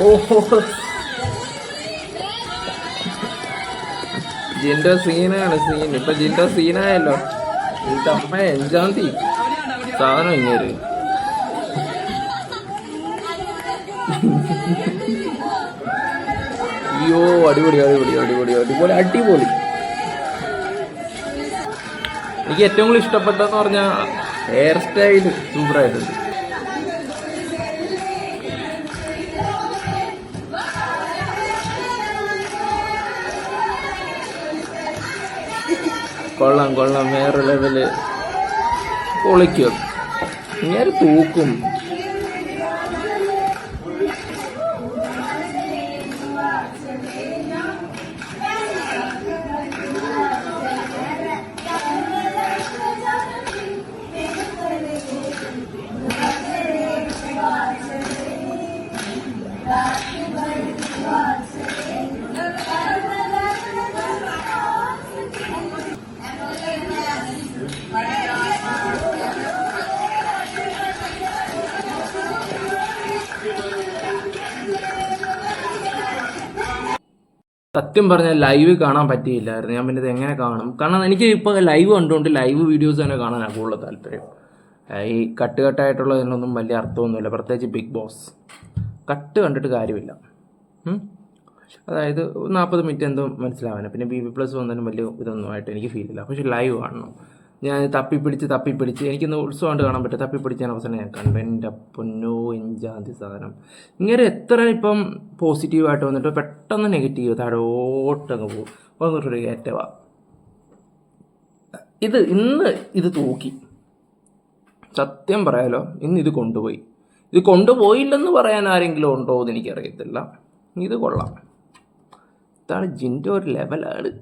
ഓഹോ, ജിൻഡോ സീനാണ് സീൻ. ഇപ്പൊ ജിൻഡോ സീനായല്ലോ. ഇത് അമ്മ 5-ാം തീയതി സാധനം ഇങ്ങേര്. അയ്യോ, അടിപൊളി അടിപൊളി അടിപൊളി അടിപൊളി അടിപൊളി. എനിക്ക് ഏറ്റവും കൂടുതൽ ഇഷ്ടപ്പെട്ടതെന്ന് പറഞ്ഞാൽ ഹെയർ സ്റ്റൈല് സൂപ്പറായിട്ടുണ്ട്. കൊള്ളാം കൊള്ളാം, വേറെ ലെവല്. പൊളിക്കും, ഇങ്ങനെ തൂക്കും. സത്യം പറഞ്ഞാൽ ലൈവ് കാണാൻ പറ്റിയില്ലായിരുന്നു. ഞാൻ പിന്നെ ഇത് എങ്ങനെ കാണും? കാരണം എനിക്ക് ഇപ്പോൾ ലൈവ് കണ്ടുകൊണ്ട് ലൈവ് വീഡിയോസ് തന്നെ കാണാനാണ് കൂടുതൽ താല്പര്യം. ഈ കട്ടായിട്ടുള്ളതിനൊന്നും വലിയ അർത്ഥമൊന്നുമില്ല, പ്രത്യേകിച്ച് ബിഗ് ബോസ്. കട്ട് കണ്ടിട്ട് കാര്യമില്ല. അതായത് 40 മിനിറ്റ് എന്തോ മനസ്സിലാവാൻ, പിന്നെ BB+ വന്നാലും വലിയ ഇതൊന്നും ആയിട്ട് എനിക്ക് ഫീൽ ഇല്ല. പക്ഷേ ലൈവ് കാണണം. ഞാൻ തപ്പിപ്പിടിച്ച് എനിക്കിന്ന് ഉത്സവമായിട്ട് കാണാൻ പറ്റും. തപ്പിപ്പിടിച്ച് അവസാനം ഞാൻ കണ്ടു. എൻ്റെ പൊന്നോ, 5-ാം തീയതി സാധനം. ഇങ്ങനെ എത്ര ഇപ്പം പോസിറ്റീവായിട്ട് വന്നിട്ട് പെട്ടെന്ന് നെഗറ്റീവ് താഴോട്ടങ്ങ് പോകും. വന്നിട്ടൊരു കയറ്റവാ ഇന്ന് ഇത് തൂക്കി. സത്യം പറയാലോ, ഇന്ന് ഇത് കൊണ്ടുപോയി. ഇത് കൊണ്ടുപോയില്ലെന്ന് പറയാൻ ആരെങ്കിലും ഉണ്ടോ എന്ന് എനിക്കറിയത്തില്ല. ഇത് കൊള്ളാം. ഇതാണ് ജിൻഡോ ഒരു ലെവലാണ്.